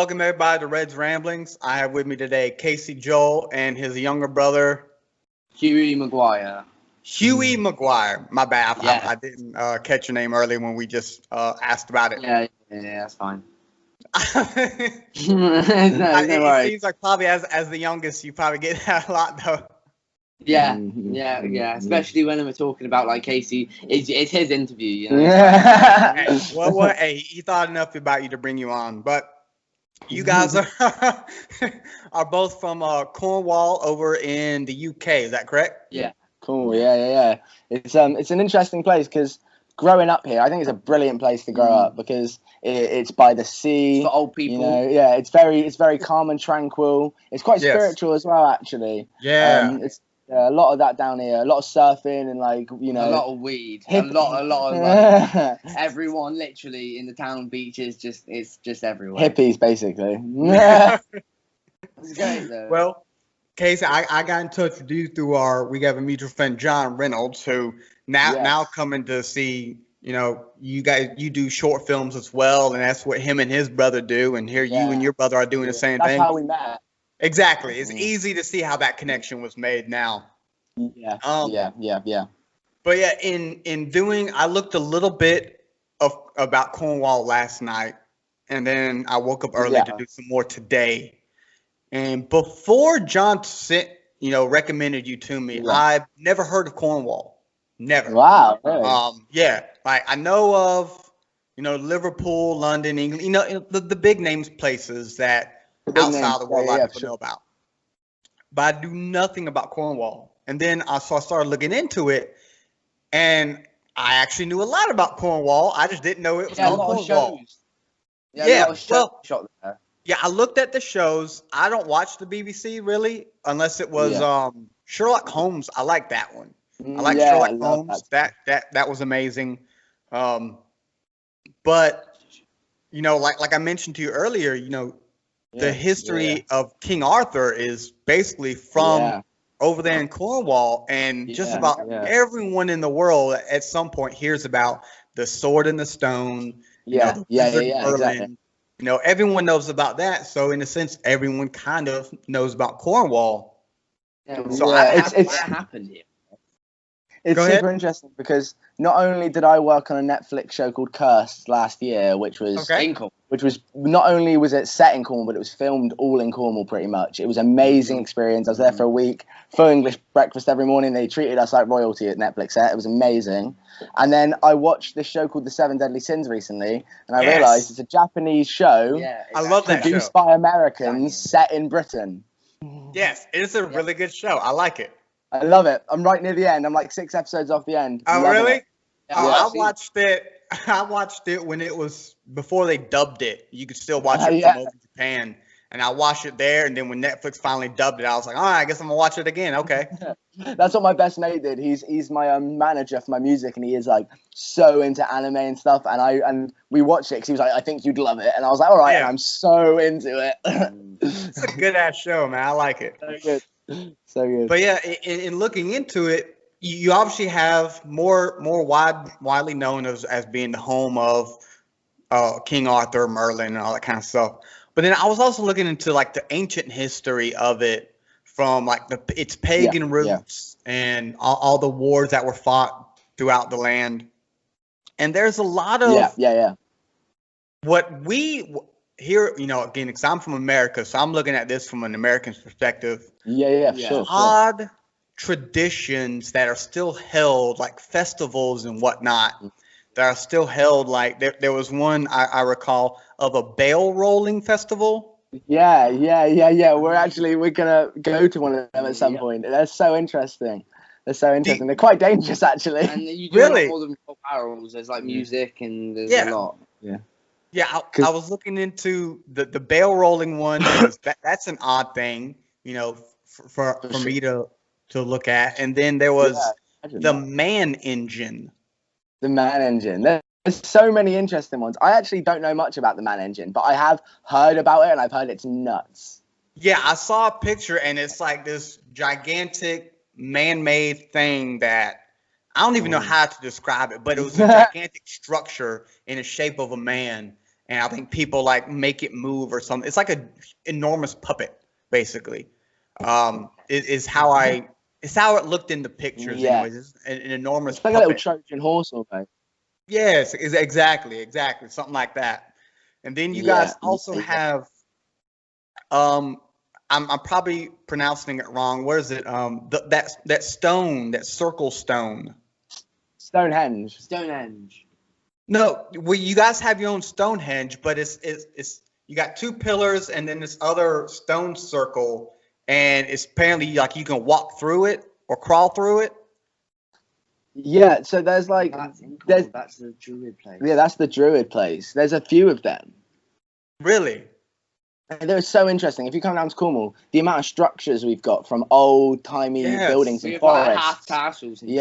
welcome everybody to Red's Ramblings. I have with me today Casey Joel and his younger brother, Hughey Maguire. Hughey Maguire. My bad, Yeah. I didn't catch your name earlier when we just asked about it. Yeah, that's fine. No it seems like probably as the youngest, you probably get that a lot though. Yeah. Especially when we're talking about like Casey, it's his interview, you know. Hey, hey, he thought enough about you to bring you on, but you guys are both from Cornwall over in the UK. Is that correct? Yeah. Cool. Yeah. It's an interesting place because growing up here, I think it's a brilliant place to grow up because it's by the sea. It's for old people. You know, yeah, it's very calm and tranquil. It's quite spiritual as well, actually. Yeah. It's a lot of that down here. A lot of surfing and a lot of weed. A lot of everyone literally in the town beaches. It's just everywhere. Hippies, basically. It's great though. Well, Casey, I got in touch with you through we have a mutual friend, John Reynolds, who now coming to see, you do short films as well, and that's what him and his brother do, and here you and your brother are doing the same thing. That's how we met. Exactly. It's easy to see how that connection was made now. Yeah. But yeah, I looked a little bit about Cornwall last night, and then I woke up early to do some more today. And before John recommended you to me, I've never heard of Cornwall. Never. Wow. Really? Yeah. Like I know of, Liverpool, London, England, the big names places that outside the world a lot of people know about. But I do nothing about Cornwall. And then I started looking into it, and I actually knew a lot about Cornwall. I just didn't know it was on Cornwall. Yeah, I looked at the shows. I don't watch the BBC really, unless it was Sherlock Holmes. I like that one. I like Sherlock Holmes. That was amazing. But like I mentioned to you earlier, the history of King Arthur is basically from over there in Cornwall, and just about everyone in the world at some point hears about the Sword and the Stone. Exactly. Everyone knows about that. So in a sense, everyone kind of knows about Cornwall. What happened here? It's super interesting because not only did I work on a Netflix show called Cursed last year, which was not only was it set in Cornwall, but it was filmed all in Cornwall pretty much. It was an amazing experience. I was there for a week, full English breakfast every morning. They treated us like royalty at Netflix set. It was amazing. And then I watched this show called The Seven Deadly Sins recently, and I realized it's a Japanese show. Yeah, I love that produced by Americans set in Britain. Yes, it's a really good show. I like it. I love it. I'm right near the end. I'm like 6 episodes off the end. Oh, really? I watched it. I watched it when it was before they dubbed it. You could still watch it from over Japan, and I watched it there. And then when Netflix finally dubbed it, I was like, all right, I guess I'm gonna watch it again. Okay. That's what my best mate did. He's my manager for my music, and he is like so into anime and stuff. And we watched it because he was like, I think you'd love it, and I was like, all right, and I'm so into it. It's a good ass show, man. I like it. So good. But yeah, in looking into it, you obviously have more widely known as being the home of King Arthur, Merlin, and all that kind of stuff. But then I was also looking into like the ancient history of it, from like its pagan roots and all the wars that were fought throughout the land. And there's a lot of what we here, again, because I'm from America, so I'm looking at this from an American perspective. Sure. Odd traditions that are still held, like festivals and whatnot, that are still held. Like there was one I recall of a bale rolling festival. Yeah. We're gonna go to one of them at some point. They're so interesting. They're quite dangerous, actually. And you do more than 12 barrels. There's like music and there's a lot. Yeah, I was looking into the bale rolling one. That's an odd thing, for me to look at. And then there was the man engine. The man engine. There's so many interesting ones. I actually don't know much about the man engine, but I have heard about it, and I've heard it's nuts. Yeah, I saw a picture, and it's like this gigantic man-made thing that I don't even know how to describe it, but it was a gigantic structure in the shape of a man. and I think people like make it move or something. It's like an enormous puppet, basically. Is how it's how it looked in the pictures. Yeah. Anyways, it's an enormous. It's like puppet. a little Trojan horse, almost. Yes, exactly, something like that. And then you guys also have, I'm probably pronouncing it wrong. Where is it? That stone, that circle stone. Stonehenge. No, well, you guys have your own Stonehenge, but it's you got 2 pillars and then this other stone circle, and it's apparently like you can walk through it or crawl through it. Yeah, so there's like that's the druid place. Yeah, that's the druid place. There's a few of them. Really? And they're so interesting. If you come down to Cornwall, the amount of structures we've got from old-timey buildings and forests. Like half castles. And we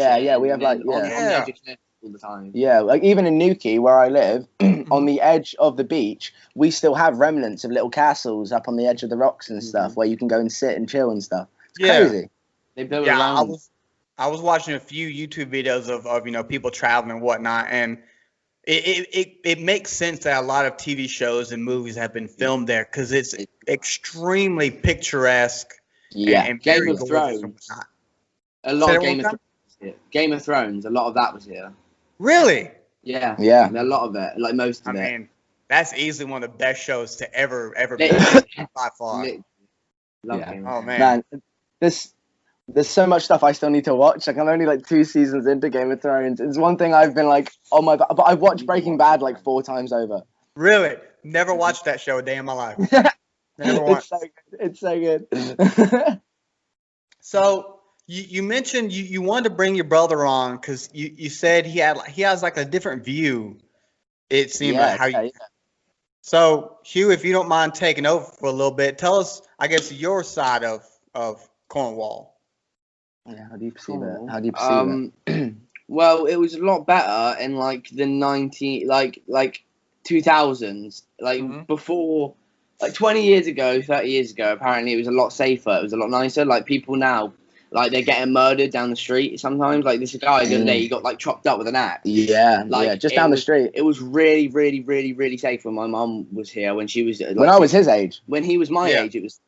have like on the edge of cliffs all the time. Yeah, like even in Newquay, where I live, on the edge of the beach, we still have remnants of little castles up on the edge of the rocks and stuff, where you can go and sit and chill and stuff. It's crazy. They build around. I was watching a few YouTube videos of people traveling and whatnot, and it makes sense that a lot of TV shows and movies have been filmed there because it's extremely picturesque. Yeah, and Game of Thrones. A lot of Game of Thrones. Game of Thrones. A lot of that was here. Really? Yeah. A lot of it, like most of it. I mean, that's easily one of the best shows to ever be by far. Love Game of Thrones. Man, there's so much stuff I still need to watch. Like I'm only like 2 seasons into Game of Thrones. It's one thing I've been like, oh my god. But I've watched Breaking Bad like 4 times over. Really? Never watched that show a day in my life. Never watched. It's so good. So you mentioned you wanted to bring your brother on because you said he has like a different view. It seemed like how you. So Hugh, if you don't mind taking over for a little bit, tell us, I guess, your side of Cornwall. Yeah, how do you perceive it? How do you perceive it? Well, it was a lot better in like the 2000s, before, like 20 years ago, 30 years ago. Apparently, it was a lot safer. It was a lot nicer. Like people now, like they're getting murdered down the street sometimes. Like this guy the other day, he got like chopped up with an axe. Yeah, just down the street. It was really, really, really, really safe when my mum was here. When she was when I was his age. When he was my age, it was.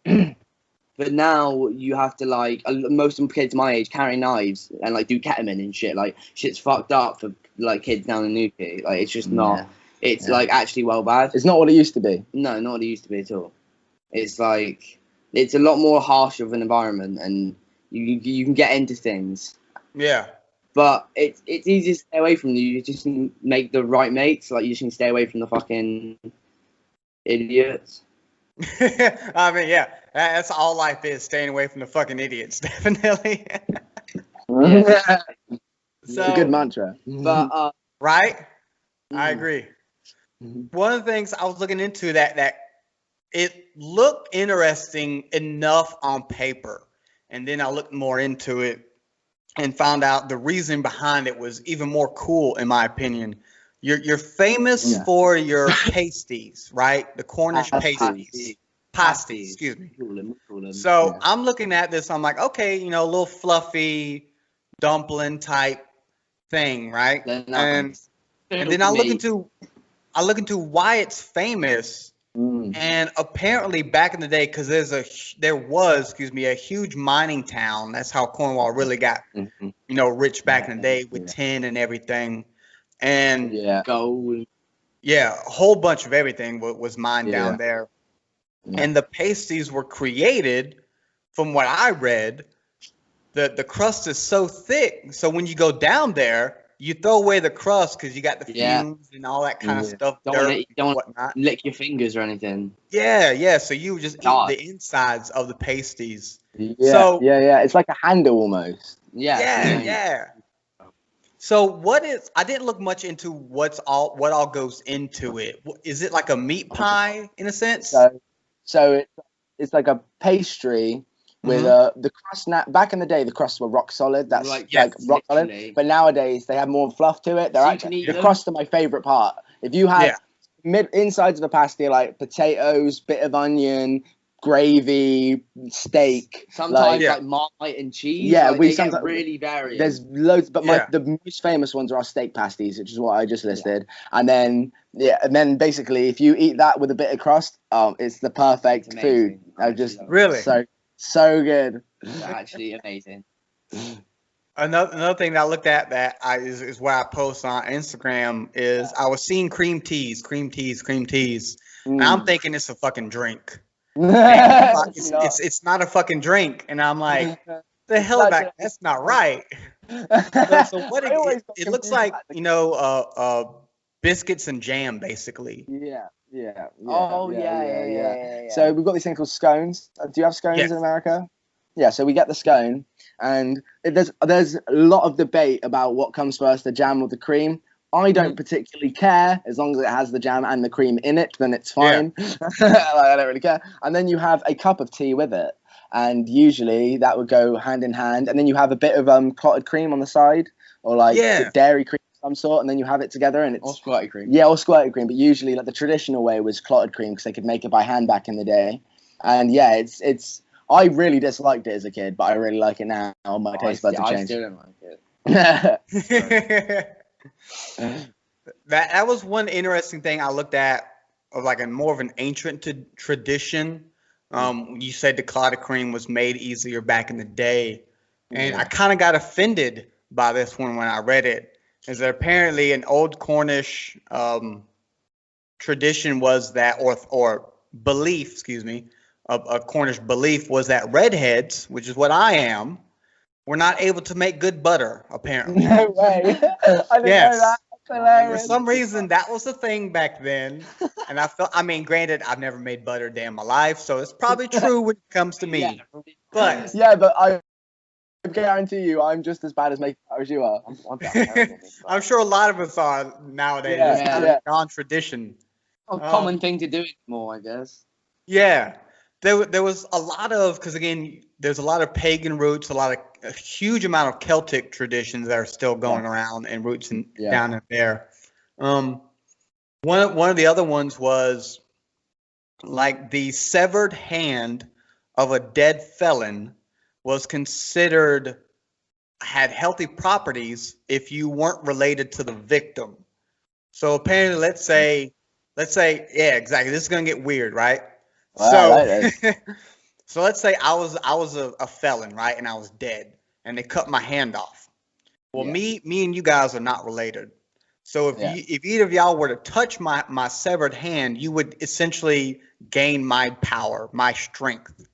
But now you have to like most of the kids my age carry knives and like do ketamine and shit. Like shit's fucked up for like kids down in Newquay. Like it's just not. Yeah. It's like actually well bad. It's not what it used to be. No, not what it used to be at all. It's like it's a lot more harsh of an environment, and you can get into things. Yeah. But it's easy to stay away from you. You just make the right mates. Like you just need to stay away from the fucking idiots. I mean, yeah, that's all life is, staying away from the fucking idiots, definitely. Yeah. So, it's a good mantra. But right? I agree. One of the things I was looking into that it looked interesting enough on paper, and then I looked more into it and found out the reason behind it was even more cool, in my opinion. You're famous for your pasties, right? The Cornish pasties. Pasties, excuse me. So I'm looking at this, I'm like, okay, a little fluffy dumpling type thing, right? And then I look into why it's famous. And apparently back in the day, because there was a huge mining town. That's how Cornwall really got rich back in the day with tin and everything. And gold. Yeah, a whole bunch of everything was mined down there. Yeah. And the pasties were created, from what I read, the crust is so thick. So when you go down there, you throw away the crust because you got the fumes and all that kind of stuff. Don't lick your fingers or anything. Yeah. So you just eat the insides of the pasties. Yeah, so, yeah. It's like a handle almost. Yeah. So I didn't look much into what all goes into it. Is it like a meat pie in a sense? So it's like a pastry with the crust. Back in the day, the crusts were rock solid. That's rock solid. But nowadays they have more fluff to it. The crusts are my favorite part. If you have insides of a pasty like potatoes, bit of onion, gravy, steak. Sometimes like Marmite and cheese. Yeah, like, we they sometimes get really varied. There's loads, but the most famous ones are our steak pasties, which is what I just listed. And then basically, if you eat that with a bit of crust, it's the perfect food. I just really so good. It's actually amazing. Another thing that I looked at that is where I post on Instagram is I was seeing cream teas. And I'm thinking it's a fucking drink. It's not a fucking drink, and I'm like, the hell, that's not right. So what it looks like, biscuits and jam, basically. Yeah. Yeah. So we've got these things called scones. Do you have scones in America? Yeah, so we get the scone, and there's a lot of debate about what comes first, the jam or the cream. I don't particularly care. As long as it has the jam and the cream in it, then it's fine. I don't really care. And then you have a cup of tea with it, and usually that would go hand in hand. And then you have a bit of clotted cream on the side, or like dairy cream of some sort, and then you have it together, and it's or squirty cream. Yeah, or squirty cream. But usually, like the traditional way was clotted cream because they could make it by hand back in the day. And yeah, it's. I really disliked it as a kid, but I really like it now. My taste buds have changed. I still don't like it. That was one interesting thing I looked at of like a more of an ancient tradition. You said the clotted cream was made easier back in the day, and I kind of got offended by this one when I read it. Is that apparently an old Cornish tradition was that, or belief, excuse me. A Cornish belief was that redheads, which is what I am, were not able to make good butter, apparently. No way. I didn't know that. For some reason, that was the thing back then. And granted, I've never made butter a day in my life, so it's probably true when it comes to me. But I guarantee you, I'm just as bad as making butter as you are. I'm sure a lot of us are nowadays. It's kind of a non-tradition. A common thing to do anymore, I guess. Yeah. There was a lot of, because again, there's a lot of pagan roots, a huge amount of Celtic traditions that are still going around and roots down in there. One of the other ones was like the severed hand of a dead felon was considered had healthy properties if you weren't related to the victim. So apparently, let's say, yeah, exactly. This is gonna get weird, right? Wow, so let's say I was a felon, right, and I was dead, and they cut my hand off. Well, me and you guys are not related. So if either of y'all were to touch my severed hand, you would essentially gain my power, my strength.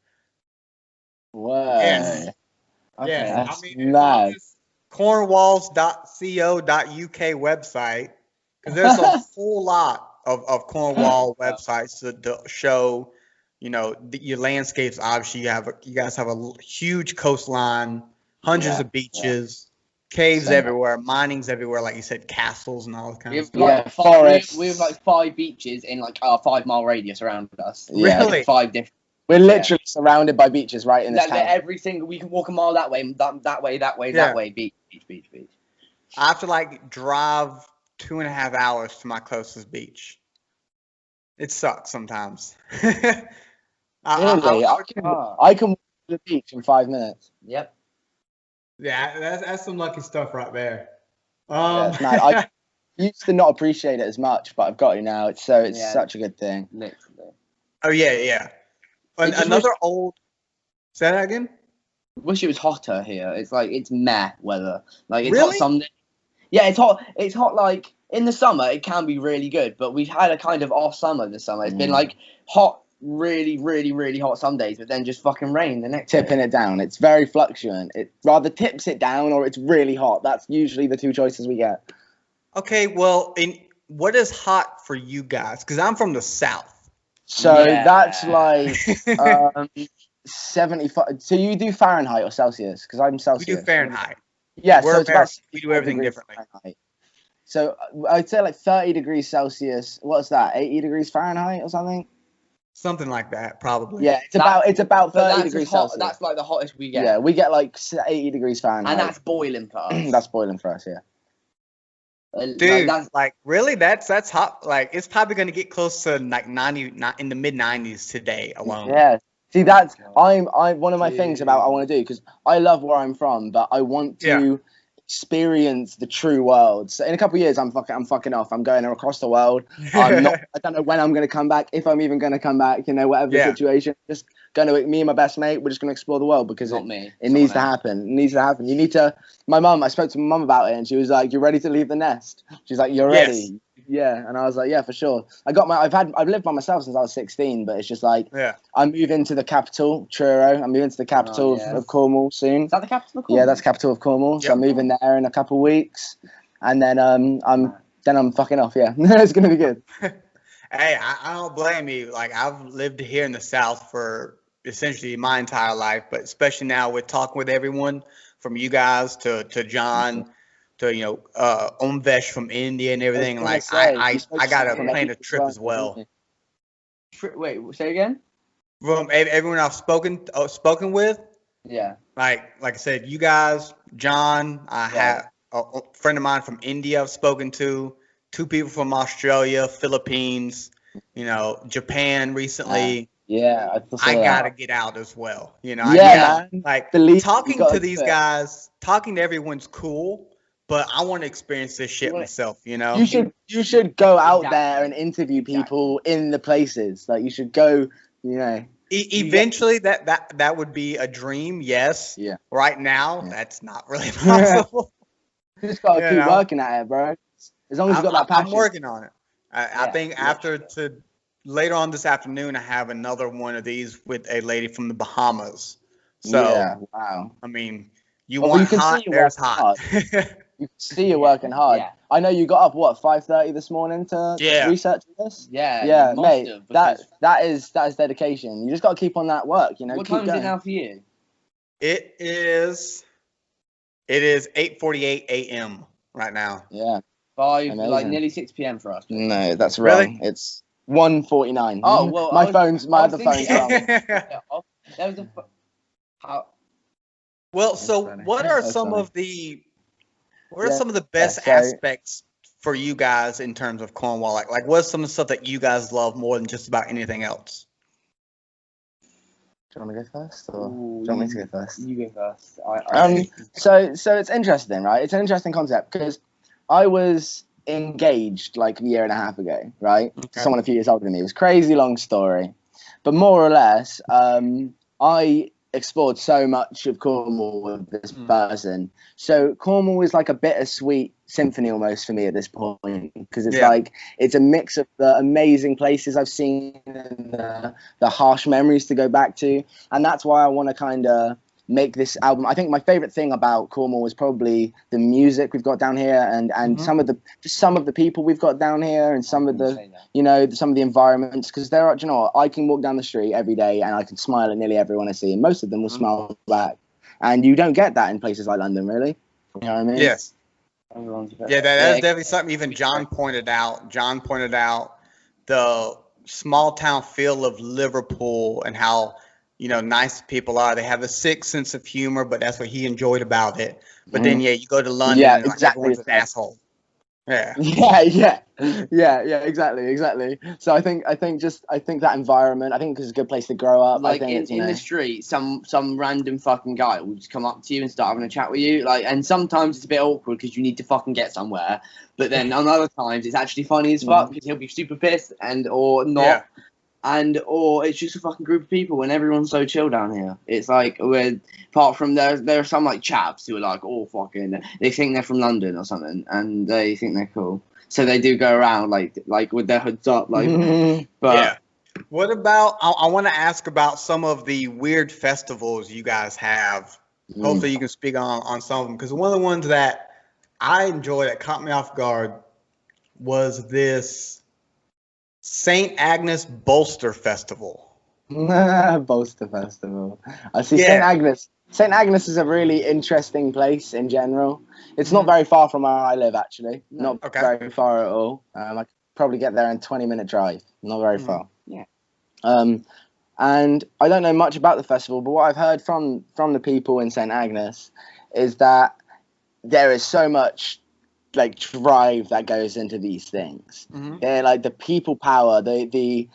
Wow. Yes. Okay, yes. that's nice. Cornwalls.co.uk website, because there's a whole lot of Cornwall websites to show, your landscapes. Obviously, you guys have a huge coastline, hundreds of beaches, caves everywhere, mining's everywhere, like you said, castles and all that kind of stuff. Forests. We have like 5 beaches in like a 5-mile radius around us. Really? 5 different. We're literally surrounded by beaches right in this town. Every single, we can walk a mile that way, that way, beach. I have to drive 2.5 hours to my closest beach. It sucks sometimes. I can walk to the beach in 5 minutes. Yep. Yeah, that's some lucky stuff right there. I used to not appreciate it as much, but I've got it now. It's such a good thing. Literally. Oh yeah. Another old. Say that again. Wish it was hotter here. It's it's meh weather. It's really? Hot some days. Yeah, it's hot. It's hot. Like in the summer, it can be really good, but we've had a kind of off summer this summer. It's been hot, really, really, really hot some days, but then just fucking rain the next. Tipping it down. It's very fluctuant. It rather tips it down or it's really hot. That's usually the 2 choices we get. Okay, well, what is hot for you guys? Because I'm from the south. So that's 75. So you do Fahrenheit or Celsius? Because I'm Celsius. We do Fahrenheit. Yeah, so it's we do everything differently. Fahrenheit. So I'd say 30 degrees Celsius. What's that? 80 degrees Fahrenheit or something? Something like that, probably. Yeah, it's about 30 degrees Celsius. That's the hottest we get. Yeah, we get 80 degrees Fahrenheit. And that's boiling for us. That's boiling for us, yeah. Dude, really? That's hot. It's probably gonna get close to 90, in the mid 90s today alone. Yeah, See, that's I'm one of my things about I want to do, because I love where I'm from, but I want to experience the true world. So in a couple of years, I'm fucking off. I'm going across the world. I don't know when I'm going to come back, if I'm even going to come back. You know, whatever the situation. Just going to me and my best mate. We're just going to explore the world, because it needs to happen. It needs to happen. You need to. My mum. I spoke to my mum about it, and she was like, "You're ready to leave the nest." She's like, "You're ready." Yeah, and I was like, yeah, for sure. I've lived by myself since I was 16, but it's just like, I'm moving to the capital, Truro. I'm moving to the capital of Cornwall soon. Is that the capital of Cornwall? Yeah, that's the capital of Cornwall. Yep. So I'm moving there in a couple of weeks, and then I'm fucking off. Yeah, it's gonna be good. Hey, I don't blame you. Like, I've lived here in the South for essentially my entire life, but especially now with talking with everyone, from you guys to John. To, you know, Omvesh from India and everything. Like, I gotta plan a trip as well. Wait, say again? From everyone I've spoken with. Yeah. Like I said, you guys, John. I have a friend of mine from India I've spoken to. 2 people from Australia, Philippines. You know, Japan recently. I gotta get out as well. You know, talking to these guys, talking to everyone's cool. But I want to experience this shit myself, you know. You should go out there and interview people in the places. Like, you should go, you know. Eventually, that would be a dream. Yes. Yeah. Right now, that's not really possible. You just gotta keep working at it, bro. As long as you got that passion. I'm working on it. I think later on this afternoon, I have another one of these with a lady from the Bahamas. So wow. I mean, you want hot? There's hot. You can see you're working hard. Yeah. I know you got up 5:30 this morning to research this. Yeah, mate. That is dedication. You just got to keep on that work. You know. What time is it now for you? It is 8:48 a.m. right now. Yeah. Like nearly 6 p.m. for us. No, that's wrong. Really? It's 1:49. Oh well, my other phone's wrong. Well, so what are some of the best aspects for you guys in terms of Cornwall? Like what's some of the stuff that you guys love more than just about anything else? Do you want to go first, or do you want me to go first? You go first. So it's interesting, right? It's an interesting concept, because I was engaged like a year and a half ago, right? Okay. Someone a few years older than me. It was a crazy long story, but more or less, I explored so much of Cornwall with this person. So Cornwall is like a bittersweet symphony almost for me at this point, because it's like it's a mix of the amazing places I've seen and the harsh memories to go back to, and that's why I want to kind of make this album. I think my favorite thing about Cornwall is probably the music we've got down here, and some of the people we've got down here, and some of the some of the environments, because there are, you know what, I can walk down the street every day and I can smile at nearly everyone I see, and most of them will smile back, and you don't get that in places like London, really. You know what I mean? Yes. Yeah, that's definitely something even John pointed out. John pointed out the small town feel of Liverpool and how nice people are. They have a sick sense of humor, but that's what he enjoyed about it. But then, you go to London, and exactly. Everyone's an asshole. Yeah, exactly. So I think that environment, I think it's a good place to grow up. Like, I think in the street, some random fucking guy will just come up to you and start having a chat with you. Like, and sometimes it's a bit awkward because you need to fucking get somewhere. But then on other times, it's actually funny as fuck because he'll be super pissed or not. Yeah. Or it's just a fucking group of people, and everyone's so chill down here. It's like, apart from there are some like chaps who are like, oh fucking, they think they're from London or something, and they think they're cool, so they do go around like with their hoods up, like. But yeah. What about? I want to ask about some of the weird festivals you guys have. Hopefully, you can speak on some of them, because one of the ones that I enjoyed that caught me off guard was this St. Agnes Bolster Festival. Bolster Festival. I see. St. Agnes. St. Agnes is a really interesting place in general. It's not very far from where I live, actually. Not very far at all. I could probably get there in a 20-minute drive. Not very far. Yeah. And I don't know much about the festival, but what I've heard from the people in St. Agnes is that there is so much like drive that goes into these things. They're like the people power, the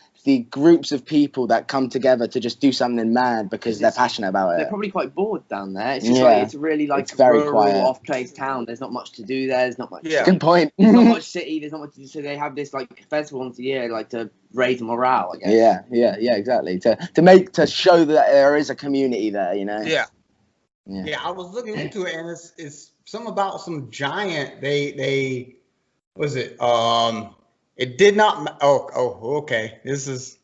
groups of people that come together to just do something mad because they're passionate about it. They're probably quite bored down there. It's just like, it's really like a rural, quiet, off-place town. There's not much to do there. There's not much. Yeah. Good point. There's not much city. There's not much to do. So they have this like festival once a year, like to raise morale, I guess. Yeah, exactly. To show that there is a community there, you know. Yeah. I was looking into it, and it's something about some giant. They was it? It did not. Okay. This is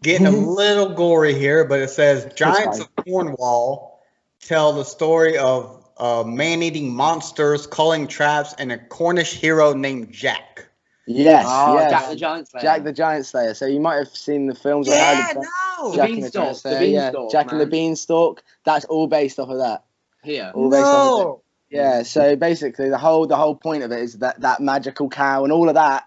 getting a little gory here, but it says giants of Cornwall tell the story of man-eating monsters, culling traps, and a Cornish hero named Jack. Yes, Jack the Giant Slayer. Jack the Giant Slayer. So you might have seen the films. Yeah, no. Jack and the Giant Slayer. Jack and the Beanstalk. That's all based off of that. All based off of it. Yeah. So basically, the whole point of it is that magical cow and all of that.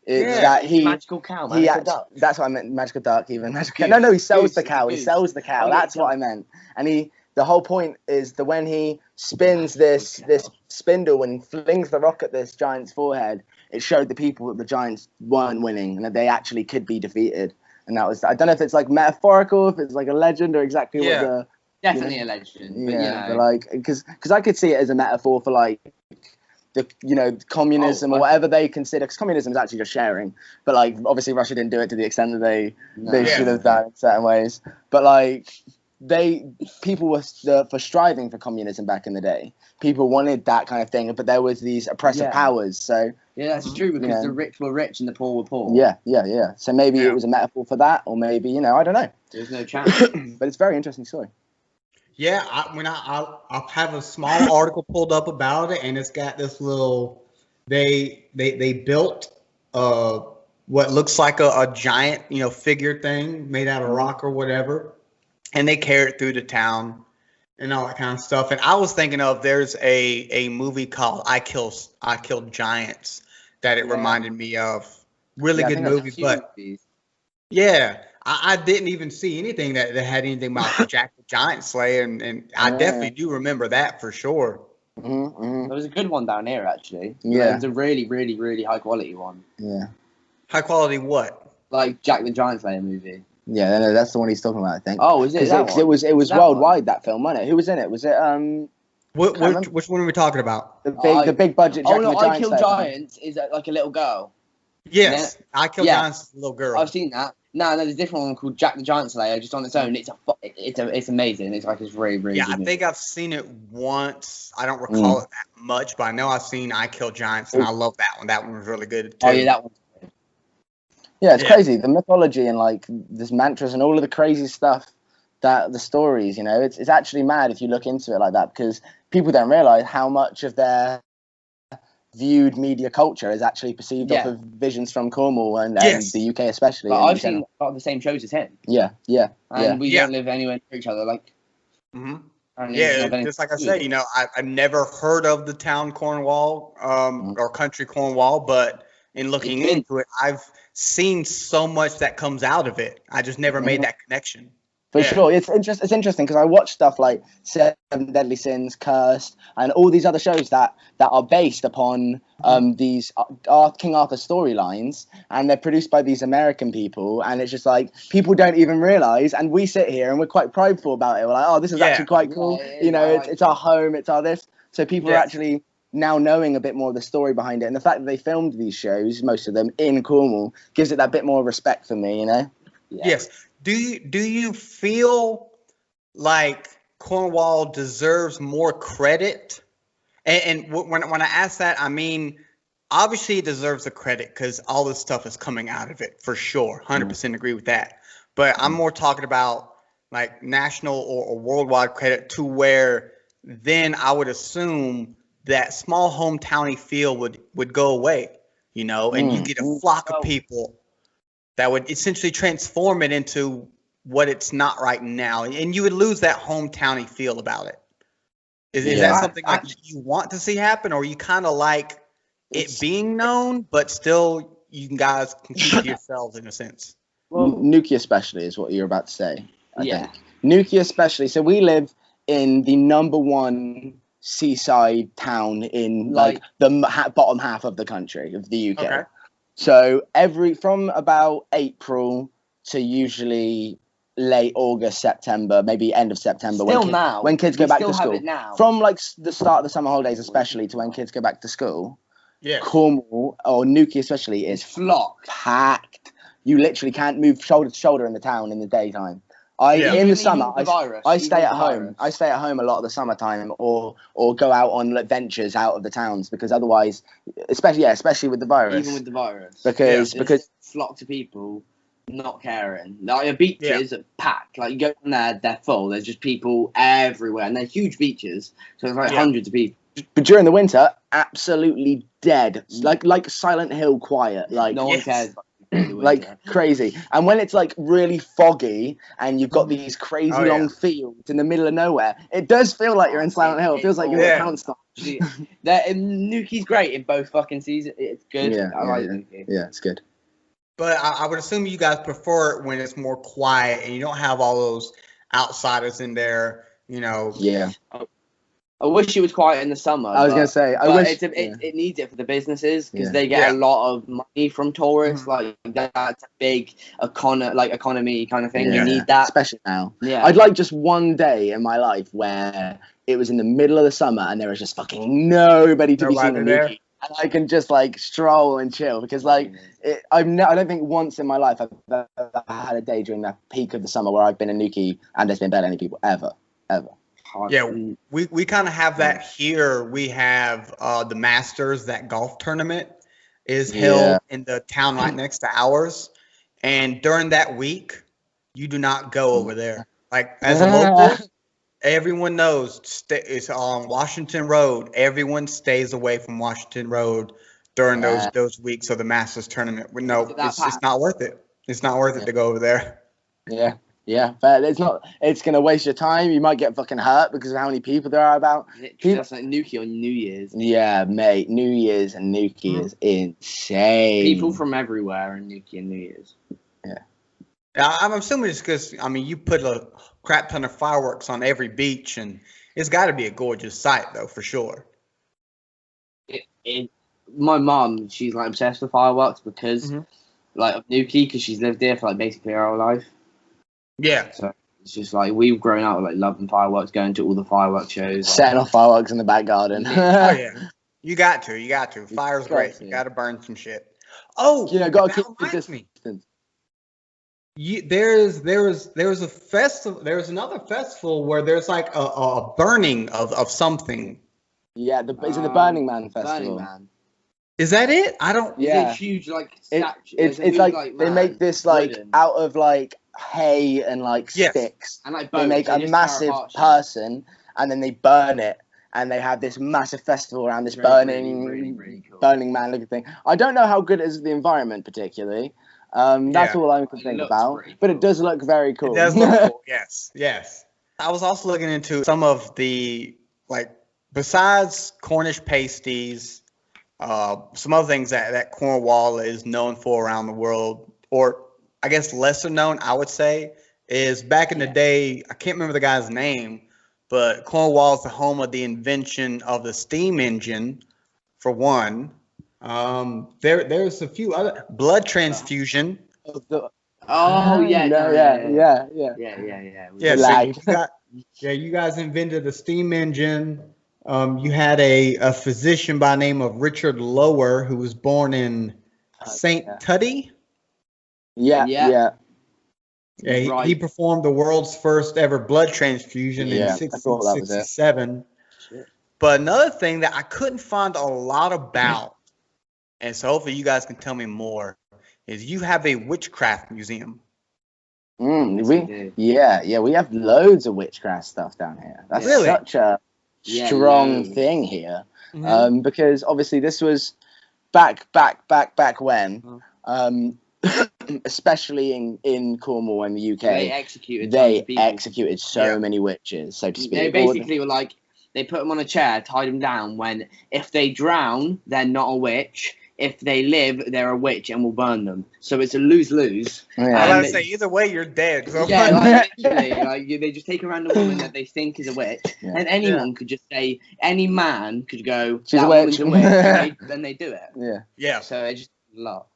That magical cow, magical duck. That's what I meant. Magical duck, even magical cow. No, he sells the cow. He sells the cow. That's what I meant. And the whole point is that when he spins this spindle and flings the rock at this giant's forehead, it showed the people that the giants weren't winning and that they actually could be defeated. And that was, I don't know if it's like metaphorical, if it's like a legend or exactly what the. Definitely a legend. But like, because I could see it as a metaphor for like, communism or whatever they consider, because communism is actually just sharing, but like obviously Russia didn't do it to the extent that they should have done in certain ways, but like people were for striving for communism back in the day. People wanted that kind of thing, but there was these oppressive powers. So that's true, because the rich were rich and the poor were poor. So maybe it was a metaphor for that, or maybe I don't know, there's no chance. But it's a very interesting story. Yeah, I'll have a small article pulled up about it, and it's got this little. They built what looks like a giant figure thing made out of rock or whatever, and they carry it through the town and all that kind of stuff. And I was thinking of there's a movie called I Killed Giants that it reminded me of. Really good movie, but yeah. I didn't even see anything that had anything about Jack the Giant Slayer, and I definitely do remember that for sure. There was a good one down here, actually. It was a really, really, really high quality one. High quality what? Like Jack the Giant Slayer movie. Yeah, no, that's the one he's talking about, I think. Oh, is it? Because it was worldwide, that film, wasn't it? Who was in it? Was it which one are we talking about? The big budget Jack the Giant I Kill Giants is like a little girl. Yes, I Kill Giants is a little girl. I've seen that. No, there's a different one called Jack the Giant Slayer, just on its own. It's amazing. It's really, really good. I think I've seen it once. I don't recall it that much, but I know I've seen I Kill Giants, and I love that one. That one was really good too. Oh yeah, that one. Yeah, it's crazy. The mythology and like this mantras and all of the crazy stuff, that the stories, it's actually mad if you look into it like that, because people don't realize how much of their viewed media culture is actually perceived off of visions from Cornwall and the UK especially. But I've seen a lot of the same shows as him. And we don't live anywhere near each other. Like, just like I said, I've never heard of the town Cornwall or country Cornwall, but in looking into it, I've seen so much that comes out of it. I just never made that connection. For sure. It's interesting because I watch stuff like Seven Deadly Sins, Cursed, and all these other shows that are based upon these King Arthur storylines, and they're produced by these American people, and it's just like people don't even realize, and we sit here and we're quite prideful about it. We're like, oh, this is actually quite cool. It's our home, it's our this. So people are actually now knowing a bit more of the story behind it, and the fact that they filmed these shows, most of them in Cornwall, gives it that bit more respect for me, Yes. Do you feel like Cornwall deserves more credit? And when I ask that, I mean, obviously it deserves the credit because all this stuff is coming out of it for sure. 100% agree with that. But I'm more talking about like national or worldwide credit, to where then I would assume that small hometowny feel would go away, and you get a flock of people that would essentially transform it into what it's not right now. And you would lose that hometowny feel about it. Is that something you want to see happen, or you kind of like it being known, but still you guys can keep to yourselves in a sense? Well, Nuki especially is what you're about to say, I think. Nuki especially. So we live in the number one seaside town in like the bottom half of the country of the UK. Okay. So from about April to usually late August, September, maybe end of September. When kids go back to school. From like the start of the summer holidays, especially to when kids go back to school. Yeah. Cornwall or Newquay especially is packed. You literally can't move shoulder to shoulder in the town in the daytime. In the summer, I stay at home. I stay at home a lot of the summertime, or go out on adventures out of the towns, because otherwise, especially with the virus. Even with the virus, because flock to people not caring. Like the beaches are packed. Like you go down there, they're full. There's just people everywhere, and they're huge beaches, so there's like hundreds of people. But during the winter, absolutely dead. Like Silent Hill quiet. Like no one cares. Like crazy. And when it's like really foggy and you've got these crazy long fields in the middle of nowhere, it does feel like you're in Silent Hill. It feels like you're in Poundstone. Newquay's great in both fucking seasons. It's good. I like Newquay. Yeah, it's good. But I would assume you guys prefer it when it's more quiet and you don't have all those outsiders in there, you know. Yeah. I wish it was quiet in the summer. I was going to say, I wish it needs it for the businesses, because they get a lot of money from tourists. Like that's a big economy kind of thing. You need that, especially now. Yeah, I'd like just one day in my life where it was in the middle of the summer and there was just fucking nobody to be seen in Newquay, and I can just like stroll and chill, because like I don't think once in my life I've ever had a day during the peak of the summer where I've been in Newquay and there's been barely any people ever. Yeah, we kind of have that here. We have the Masters, that golf tournament is held in the town right next to ours. And during that week, you do not go over there. Like as a local, everyone knows it's on Washington Road. Everyone stays away from Washington Road during those weeks of the Masters tournament. No, it's not worth it. It's not worth it to go over there. Yeah. Yeah, but it's not. It's gonna waste your time. You might get fucking hurt because of how many people there are about. That's like Newquay on New Year's. Yeah, mate. New Year's and Newquay is insane. People from everywhere in Newquay and New Year's. Yeah. I'm assuming it's because you put a crap ton of fireworks on every beach, and it's got to be a gorgeous sight, though, for sure. My mum, she's like obsessed with fireworks because like of Newquay, because she's lived there for like basically her whole life. Yeah. So it's just like we've grown up with like loving fireworks, going to all the fireworks shows, setting off fireworks in the back garden. Oh yeah, you got to. Fire's great. You got to burn some shit. Oh, got to keep the distance. There was a festival. There's another festival where there's like a burning of something. Yeah, is it the Burning Man festival? Burning Man. Is that it? I don't. Yeah. It's a huge like statue. It's like they make this like wooden. Out of like hay and like sticks, and like they make a massive person and then they burn it, and they have this massive festival around this really cool. Burning Man looking thing. I don't know how good it is for the environment particularly. That's all I can think about, but it does look very cool. It does look cool. Yes. I was also looking into some of the besides Cornish pasties, some other things that Cornwall is known for around the world, or I guess lesser known, I would say, is back in the day, I can't remember the guy's name, but Cornwall is the home of the invention of the steam engine, for one. There's a few other blood transfusion. You guys invented the steam engine. You had a physician by the name of Richard Lower, who was born in St. Tutty. Yeah. He performed the world's first ever blood transfusion in 1667. But another thing that I couldn't find a lot about, and so hopefully you guys can tell me more, is you have a witchcraft museum. We have loads of witchcraft stuff down here. That's such a strong thing here. Because obviously this was back when. Especially in Cornwall and the UK, they executed so many witches, so to speak. They basically were like, they put them on a chair, tied them down. When if they drown, they're not a witch. if they live, they're a witch and will burn them. So it's a lose-lose. Yeah. I was about to say, either way, you're dead. So yeah, like, literally, they just take a random woman that they think is a witch, and anyone could just say, any man could go, she's a witch, and they do it. Yeah. Yeah. So it's just a lot.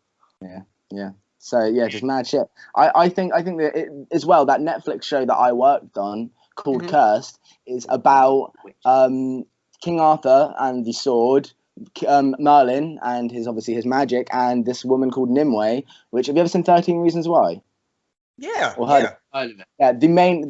Yeah. Yeah. So yeah, just mad shit. I think that as well, that Netflix show that I worked on called Cursed is about King Arthur and the sword, Merlin and his magic, and this woman called Nimue. Which, have you ever seen 13 Reasons Why? Yeah. Or heard of it? Yeah. The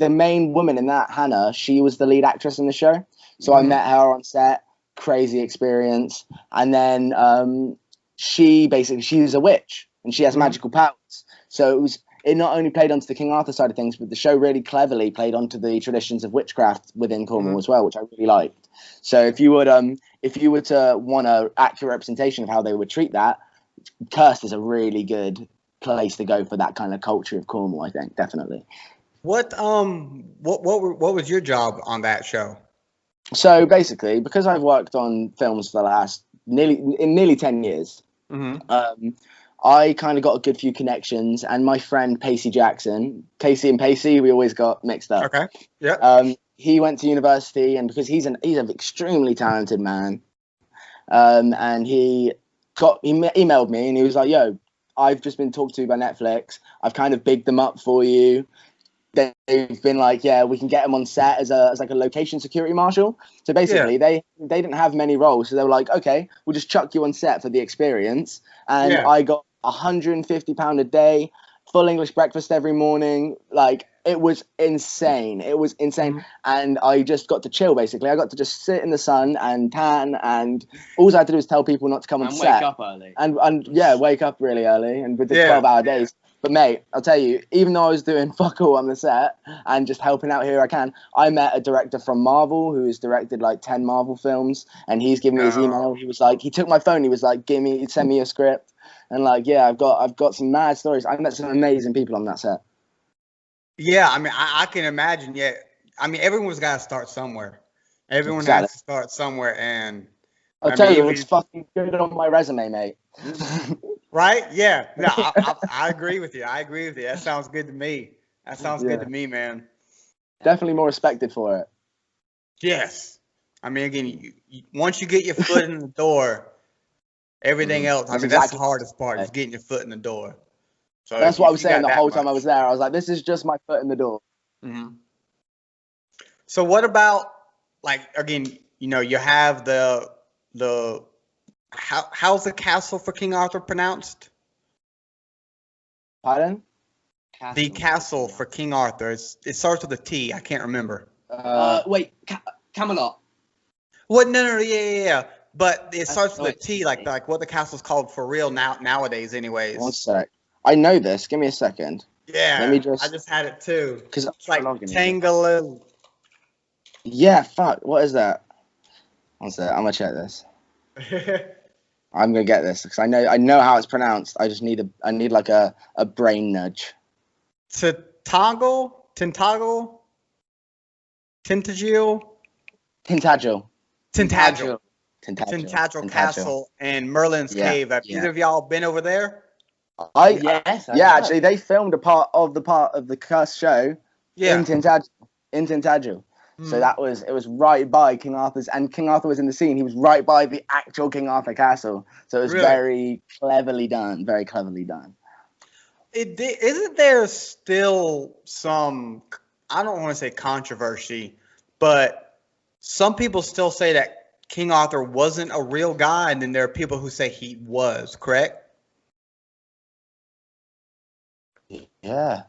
main woman in that, Hannah, she was the lead actress in the show. So I met her on set. Crazy experience. And then she's a witch and she has magical powers. So it not only played onto the King Arthur side of things, but the show really cleverly played onto the traditions of witchcraft within Cornwall as well, which I really liked. So if you were to want an accurate representation of how they would treat that, Cursed is a really good place to go for that kind of culture of Cornwall. I think definitely. What was your job on that show? So basically, because I've worked on films for the last nearly 10 years, I kind of got a good few connections, and my friend Casey and Pacey, we always got mixed up. Okay. Yeah. He went to university, and because he's an extremely talented man, and he emailed me, and he was like, "Yo, I've just been talked to by Netflix. I've kind of bigged them up for you. They've been like, yeah, we can get him on set as like a location security marshal." So basically, they didn't have many roles, so they were like, "Okay, we'll just chuck you on set for the experience." And I got £150 a day, full English breakfast every morning. Like, it was insane. And I just got to chill. Basically, I got to just sit in the sun and tan, and all I had to do was tell people not to come on set. Wake up early. And wake up really early, and with the 12-hour days. But mate, I'll tell you, even though I was doing fuck all on the set and just helping out here I can, I met a director from Marvel who has directed like 10 Marvel films, and he's given me his email. He was like, he took my phone. He was like, send me a script, and like, yeah, I've got some mad stories. I met some amazing people on that set. Yeah, I mean, I can imagine. Yeah, I mean, everyone's got to start somewhere. Everyone has to start somewhere, and I'll tell you, it's fucking good on my resume, mate. Right? Yeah. No, I agree with you. That sounds good to me. Good to me, man. Definitely more respected for it. Yes. I mean, again, once you get your foot in the door, everything else, I mean, that's the hardest part, is getting your foot in the door. So that's what I was saying the whole time I was there. I was like, this is just my foot in the door. Mm-hmm. So what about, like, again, you have how's the castle for King Arthur pronounced? Pardon? The castle for King Arthur. It starts with a T. I can't remember. Wait, Camelot. What? No, yeah. But it starts with a T, like what the castle's called for real nowadays, anyways. One sec. I know this. Give me a second. Yeah. I just had it too. Because it's like Tangle. Yeah. Fuck. What is that? One sec. I'm gonna check this. I'm gonna get this because I know how it's pronounced. I just need like a brain nudge. Tintagel, Tintagel Castle and Merlin's Cave. Have either of y'all been over there? Yes. Actually, they filmed a part of the Cursed show in Tintagel. So it was right by King Arthur's, and King Arthur was in the scene. He was right by the actual King Arthur castle. So it was very cleverly done. Very cleverly done. Isn't there still some, I don't want to say controversy, but some people still say that King Arthur wasn't a real guy, and then there are people who say he was, correct? Yeah.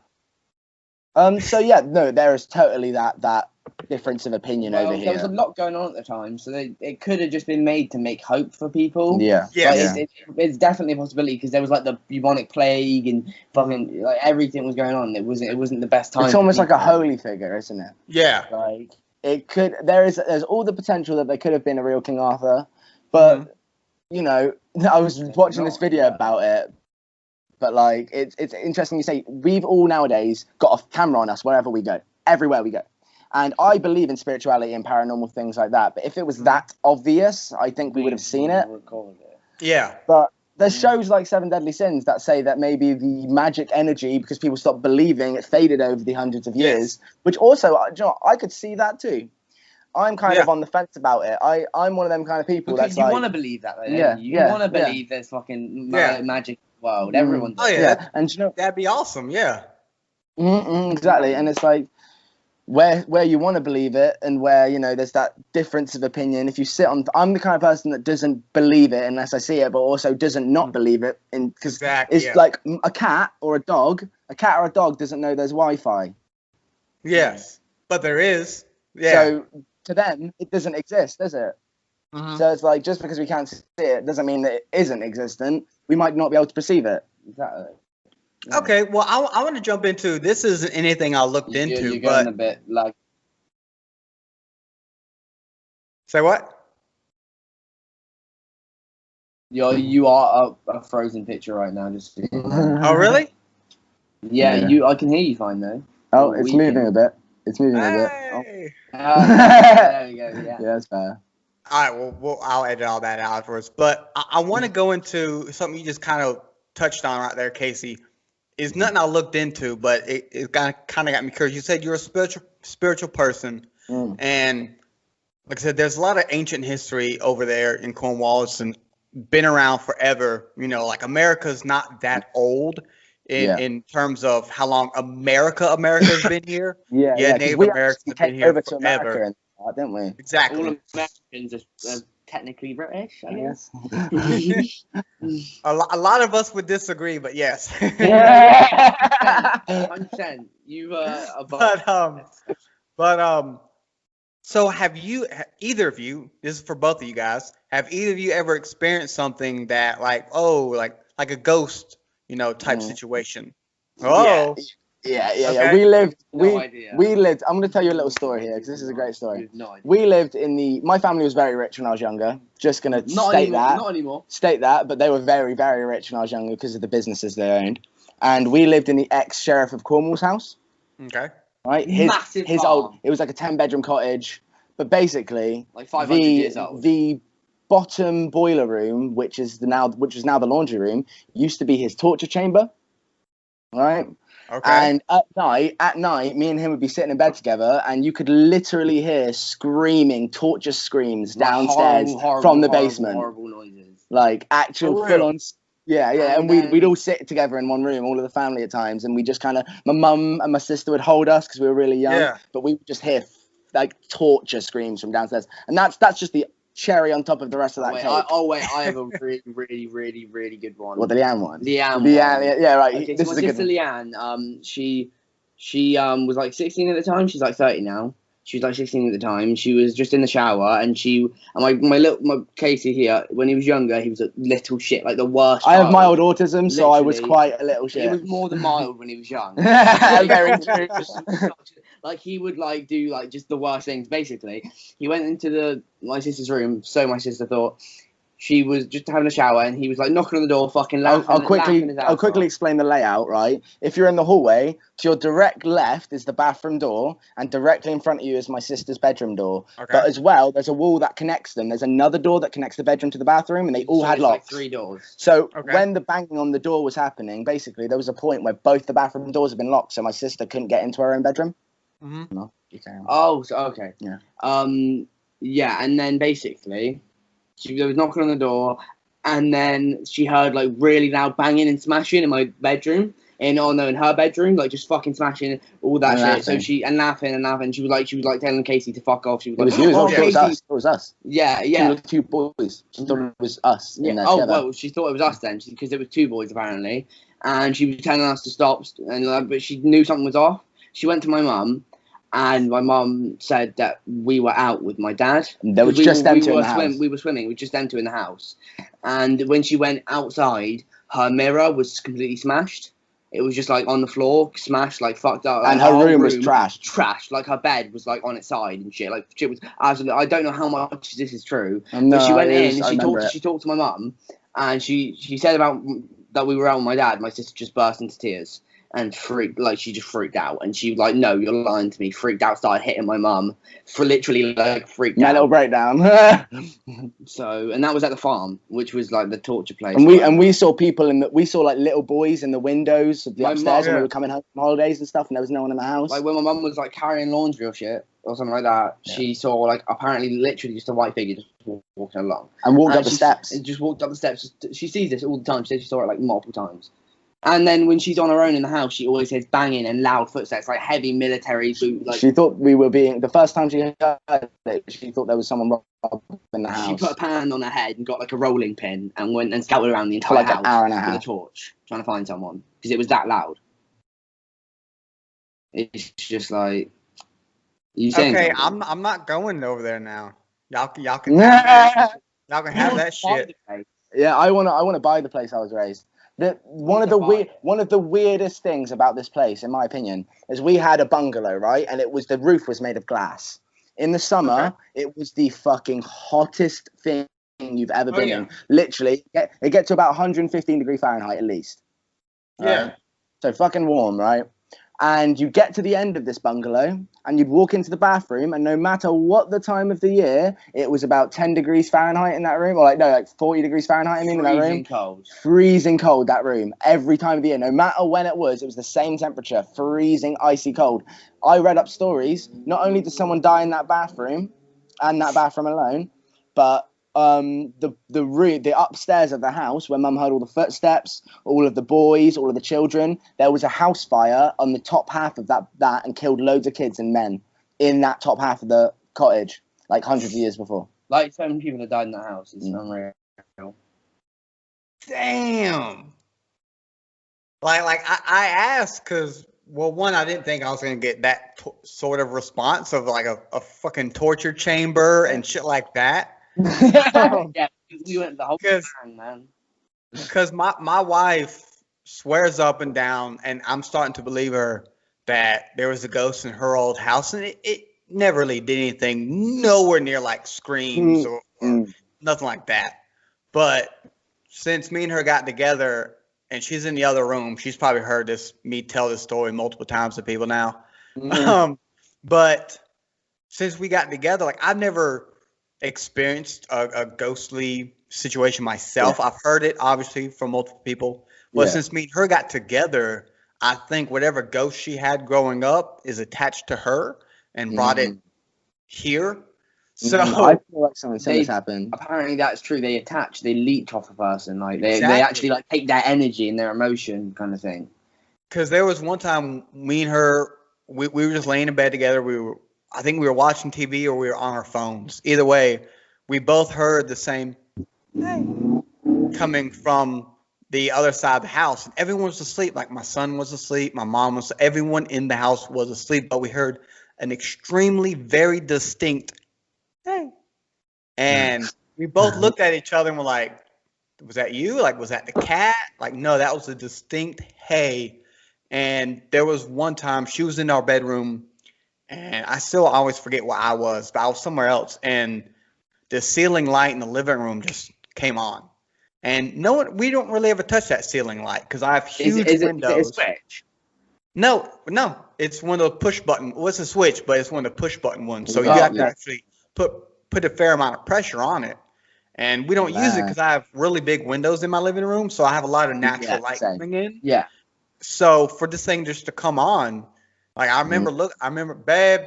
There is totally that difference of opinion over here. There was a lot going on at the time, so it could have just been made to make hope for people. Yeah. It's definitely a possibility, because there was like the bubonic plague and fucking like everything was going on. It wasn't the best time. It's almost like a holy figure, isn't it? Yeah. Like there's all the potential that there could have been a real King Arthur, but I was watching this video about it. But like, it's interesting you say, we've all nowadays got a camera on us wherever we go, everywhere we go. And I believe in spirituality and paranormal things like that. But if it was that obvious, I think we would have seen it. Yeah. But There's shows like Seven Deadly Sins that say that maybe the magic energy, because people stopped believing, it faded over the hundreds of years. Which also, I could see that too. I'm kind of on the fence about it. I'm one of them kind of people because that's you like, want to believe that, though. You want to believe there's fucking magic world. Everyone does. Oh yeah, and that'd be awesome. Yeah. Exactly, and it's like where you want to believe it, and where there's that difference of opinion. If you sit on, I'm the kind of person that doesn't believe it unless I see it, but also doesn't not believe it, because it's like a cat or a dog. A cat or a dog doesn't know there's Wi-Fi. Yes, but there is. Yeah. So to them, it doesn't exist, does it? So it's like, just because we can't see it doesn't mean that it isn't existent. We might not be able to perceive it. Exactly. Okay, well, I want to jump into, this isn't anything I looked into, you're going a bit like. Say what? You are a frozen picture right now. Just. Oh really? Yeah, I can hear you fine though. Oh, it's moving a bit. It's moving a bit. Oh. There we go. Yeah. Yeah, that's fair. All right, well, I'll edit all that out afterwards. But I want to go into something you just kind of touched on right there, Casey. It's nothing I looked into, but it kind of got me curious. You said you're a spiritual person, and like I said, there's a lot of ancient history over there in Cornwall. It's been around forever. Like America's not that old in terms of how long America's been here. Native Americans have been here forever. Didn't we? Exactly. All Americans are technically British, I guess. A lot of us would disagree, but yes. 100%. You So have you, either of you, this is for both of you guys, have either of you ever experienced something that like a ghost, type situation? Oh. Yeah. Okay. We lived. idea. We lived. I'm going to tell you a little story here because this is a great story. We lived my family was very rich when I was younger. Just going to state that. Not anymore. State that, but they were very, very rich when I was younger because of the businesses they owned. And we lived in the ex-sheriff of Cornwall's house. Okay. Right. Massive his farm. old. It was like a 10-bedroom cottage, but basically like 500 years old. The bottom boiler room, which is now the laundry room, used to be his torture chamber. Right. Okay. And at night, me and him would be sitting in bed together, and you could literally hear screaming, torture screams downstairs from the basement. Horrible noises. Like actual full-on. Yeah. And we'd all sit together in one room, all of the family at times, and we just kind of, my mum and my sister would hold us because we were really young, but we would just hear like torture screams from downstairs, and that's just the cherry on top of the rest of that cake. I have a really, really, really, really good one. What, the Leanne one? Leanne, yeah, right. Okay, this so is my a sister good Leanne, she was like 16 at the time. She's like 30 now. She was like 16 at the time. She was just in the shower, and my Casey here, when he was younger, he was a little shit, like the worst. I have mild autism, so I was quite a little shit. He was more than mild when he was young. Very true. Like he would like do like just the worst things. Basically, he went into my sister's room. So my sister thought she was just having a shower, and he was like knocking on the door, fucking laughing. I'll quickly explain the layout. Right, if you're in the hallway, to your direct left is the bathroom door, and directly in front of you is my sister's bedroom door. Okay. But as well, there's a wall that connects them. There's another door that connects the bedroom to the bathroom, and they all had locks. Like 3 doors. So when the banging on the door was happening, basically there was a point where both the bathroom doors had been locked, so my sister couldn't get into her own bedroom. Mm-hmm. No, you can. Oh, so, okay. Yeah. Yeah, and then basically, she was knocking on the door, and then she heard like really loud banging and smashing in my bedroom, in her bedroom, like just fucking smashing all that shit. Laughing. So she laughing. She was like telling Casey to fuck off. She was like, it was us. Yeah. She was 2 boys. She thought it was us. Yeah. Well, she thought it was us then, because it was 2 boys apparently, and she was telling us to stop, but she knew something was off. She went to my mum. And my mum said that we were out with my dad. There was just them two in the house. We were swimming. We just them two in the house. And when she went outside, her mirror was completely smashed. It was just like on the floor, smashed, like fucked up. And her room was trashed. Trashed. Like her bed was like on its side and shit. Like shit was absolutely. I don't know how much this is true. No, but she went in and she talked to my mum, and she said about that we were out with my dad. My sister just burst into tears. and she just freaked out, and she was like, "No, you're lying to me." Freaked out, started hitting my mum for literally like freaked out. My little breakdown. So, and that was at the farm, which was like the torture place. And we saw people we saw like little boys in the windows of the upstairs, and we were coming home from holidays and stuff, and there was no one in the house. Like when my mum was like carrying laundry or shit or something like that, she saw like apparently literally just a white figure just walking along and walked up the steps. And just walked up the steps. She sees this all the time. She said she saw it like multiple times. And then when she's on her own in the house, she always hears banging and loud footsteps, like heavy military boot. Like, she thought we were being... The first time she heard it, she thought there was someone robbing in the house. She put a pan on her head and got like a rolling pin and went and scouted around the entire house an hour and a with half. a torch, trying to find someone, because it was that loud. It's just like... Okay, I'm not going over there now. Y'all can have that shit. Yeah, I wanna buy the place I was raised. One of the weirdest things about this place, in my opinion, is we had a bungalow, right? And the roof was made of glass. In the summer, it was the fucking hottest thing you've ever been in. Literally, it gets to about 115 degrees Fahrenheit at least. Yeah. So fucking warm, right? And you get to the end of this bungalow and you'd walk into the bathroom, and no matter what the time of the year, it was about 10 degrees Fahrenheit in that room, or like 40 degrees Fahrenheit in that room. Freezing cold, that room, every time of the year. No matter when it was the same temperature, freezing, icy cold. I read up stories, not only did someone die in that bathroom, and that bathroom alone, but the upstairs of the house, where Mum heard all the footsteps, all of the boys, all of the children, there was a house fire on the top half of that and killed loads of kids and men in that top half of the cottage, like hundreds of years before. Like so many people that died in that house. It's unreal. Damn. Like I asked because, well, one, I didn't think I was gonna get that sort of response of like a fucking torture chamber and shit like that. Yeah, we went the whole thing, man. Because my wife swears up and down, and I'm starting to believe her, that there was a ghost in her old house, and it never really did anything, nowhere near like screams or nothing like that. But since me and her got together, and she's in the other room, she's probably heard me tell this story multiple times to people now. But since we got together, like I've never experienced a ghostly situation myself. I've heard it obviously from multiple people, but since me and her got together, I think whatever ghost she had growing up is attached to her and brought it here. So I feel like something similar happened. Apparently that's true. They leech off a person. Like they actually like take their energy and their emotion kind of thing. Because there was one time me and her, we were just laying in bed together. I think we were watching TV or we were on our phones. Either way, we both heard the same thing coming from the other side of the house. And everyone was asleep. Like my son was asleep. My mom was. Everyone in the house was asleep. But we heard an extremely, very distinct hey. And we both looked at each other and were like, was that you? Like, was that the cat? Like, no, that was a distinct hey. And there was one time she was in our bedroom, and I still always forget where I was, but I was somewhere else. And the ceiling light in the living room just came on. And we don't really ever touch that ceiling light because I have huge windows. Is it a switch? No, it's one of the push button. Well, it's a switch, but it's one of the push button ones. So you have to actually put a fair amount of pressure on it. And we don't use it because I have really big windows in my living room, so I have a lot of natural light coming in. Yeah. So for this thing just to come on, like I remember, babe,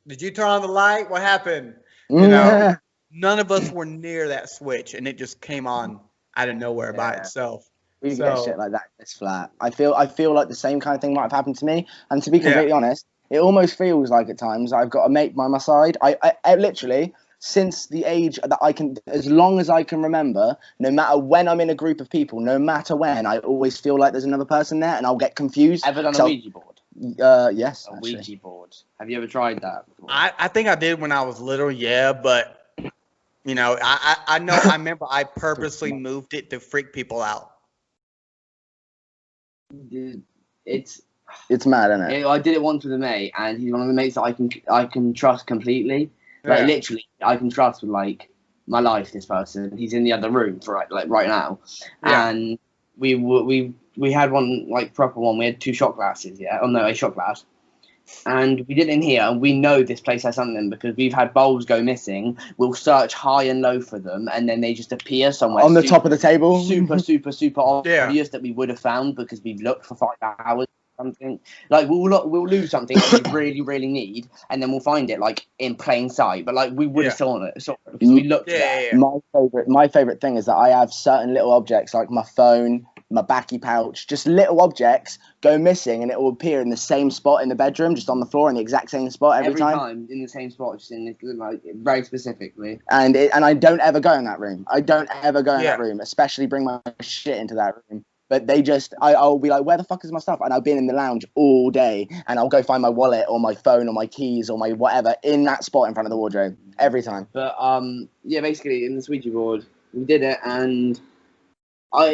did you turn on the light? What happened? You know, none of us were near that switch, and it just came on out of nowhere by itself. We get shit like that. It's flat. I feel like the same kind of thing might have happened to me. And to be completely honest, it almost feels like at times I've got a mate by my side. I literally, since the age that I can, as long as I can remember, no matter when I'm in a group of people, no matter when, I always feel like there's another person there, and I'll get confused. Ever done a Ouija board? Yes. A Ouija board. Have you ever tried that before? I think I did when I was little, but you know, I know I remember I purposely moved it to freak people out. Dude, it's mad, isn't it? I did it once with a mate, and he's one of the mates that I can trust completely. Like literally, I can trust with like my life. This person, he's in the other room for right now, and we had one like proper one. We had 2 shot glasses, yeah. Oh no, a shot glass. And we did it in here, and we know this place has something because we've had bowls go missing. We'll search high and low for them, and then they just appear somewhere on the top of the table. Super obvious that we would have found because we've looked for 5 hours. Something like we'll lose something that we really really need, and then we'll find it like in plain sight. But like we would have saw it because we looked. My favorite thing is that I have certain little objects like my phone, my backy pouch, just little objects go missing, and it will appear in the same spot in the bedroom, just on the floor in the exact same spot every time in the same spot, just in like very specifically. And I don't ever go in that room. I don't ever go in that room, especially bring my shit into that room. But they just, I'll be like, where the fuck is my stuff? And I've been in the lounge all day, and I'll go find my wallet or my phone or my keys or my whatever in that spot in front of the wardrobe every time. But yeah, basically in the Ouija board, we did it, and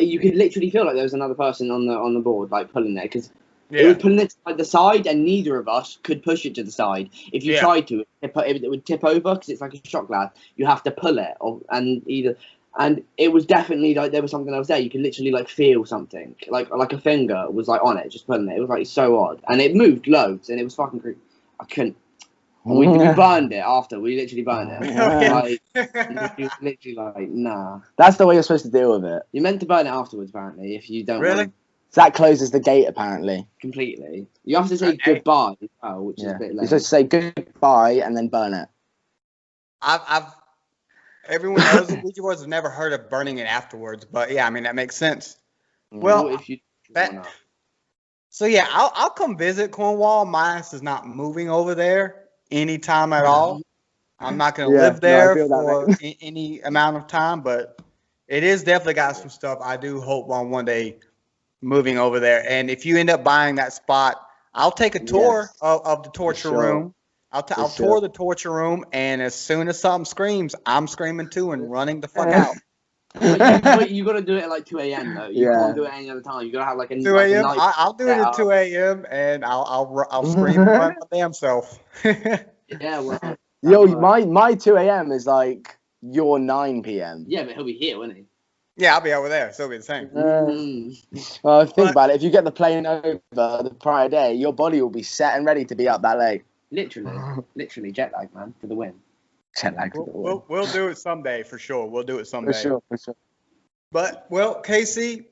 you could literally feel like there was another person on the board, like pulling it, because it was pulling it to like, the side, and neither of us could push it to the side. If you tried to, it would tip over because it's like a shot glass. You have to pull it, and it was definitely like there was something else there. You could literally like feel something, like a finger was like on it, just pulling it. It was like so odd, and it moved loads, and it was fucking creepy. I couldn't. We burned it after. We literally burned it. Literally like, nah. That's the way you're supposed to deal with it. You're meant to burn it afterwards, apparently, if you don't. Really? That closes the gate, apparently. Completely. You have to say goodbye as well, which is a bit late. You're supposed to say goodbye and then burn it. Everyone knows the Ouija boards have never heard of burning it afterwards, but yeah, I mean that makes sense. Well, so yeah, I'll come visit Cornwall. My ass is not moving over there anytime at all. I'm not gonna live there for any amount of time, but it is definitely got some stuff. I do hope on one day moving over there. And if you end up buying that spot, I'll take a tour of the torture room. I'll tour the torture room, and as soon as something screams, I'm screaming too and running the fuck out. But you got to do it at like 2 a.m. though. You can't do it any other time. You got to have like a 2 a.m. I'll do it at 2 a.m. and I'll scream in front of my damn self. Yo, my 2 a.m. is like your 9 p.m. Yeah, but he'll be here, won't he? Yeah, I'll be over there, so it'll be the same. Well, think about it. If you get the plane over the prior day, your body will be set and ready to be up that late. Literally jet lag, man, for the win. Jet lag for the win. We'll do it someday for sure. We'll do it someday. For sure. But Casey,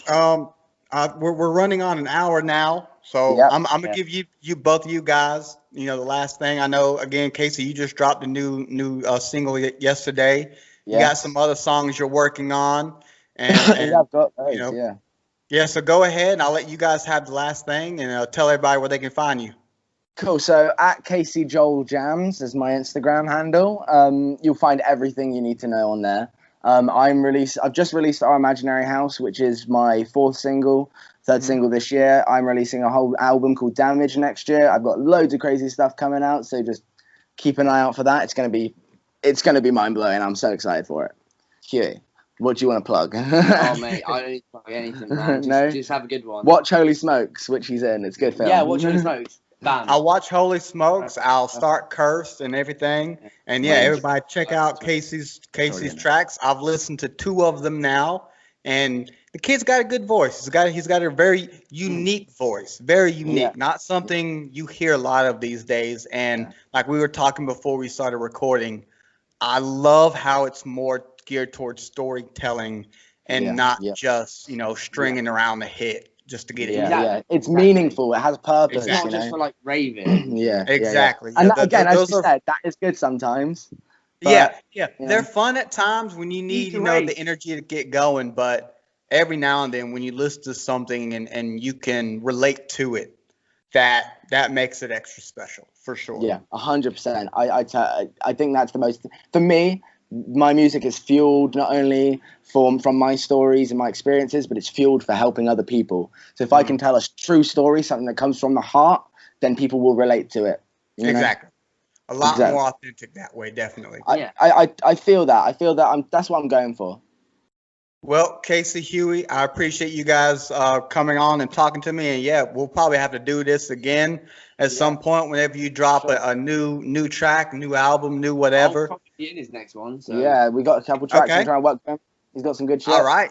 we're running on an hour now, so I'm gonna give you both of you guys, the last thing. I know again, Casey, you just dropped a new single yesterday. You got some other songs you're working on, and I've got those, So go ahead, and I'll let you guys have the last thing, and tell everybody where they can find you. Cool. So at Casey Joel Jams is my Instagram handle. You'll find everything you need to know on there. I've just released Our Imaginary House, which is my 4th single, 3rd single this year. I'm releasing a whole album called Damage next year. I've got loads of crazy stuff coming out, so just keep an eye out for that. It's gonna be mind blowing. I'm so excited for it. Hughey, what do you want to plug? Oh mate, I don't need to plug anything, man. Just have a good one. Watch Holy Smokes, which he's in. It's a good film. Yeah, watch Holy Smokes. Bam. I'll watch Holy Smokes. I'll start Cursed and everything. And everybody check out Casey's tracks. I've listened to 2 of them now, and the kid's got a good voice. He's got a very unique voice, very unique. Not something you hear a lot of these days. And like we were talking before we started recording, I love how it's more geared towards storytelling and not just stringing around the hit. Just to get it. It's meaningful. It has purpose. It's not just for like raving. Exactly. And again, as you said, that is good sometimes. But, they're fun at times when you need the energy to get going. But every now and then, when you listen to something and you can relate to it, that makes it extra special for sure. Yeah, 100%. I think that's the most for me. My music is fueled not only from my stories and my experiences, but it's fueled for helping other people. So if I can tell a true story, something that comes from the heart, then people will relate to it. Exactly. A lot more authentic that way, definitely. I feel that. That's what I'm going for. Well, Casey, Hughey, I appreciate you guys coming on and talking to me. And we'll probably have to do this again at some point whenever you drop a new track, new album, new whatever. I'll probably be in his next one. So. Yeah, we got a couple tracks. I'm trying to work with him. He's got some good shit. All right,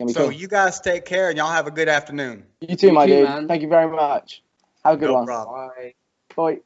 So you guys take care and y'all have a good afternoon. You too, my dude. Man. Thank you very much. Have a good one. Problem. Bye. Bye.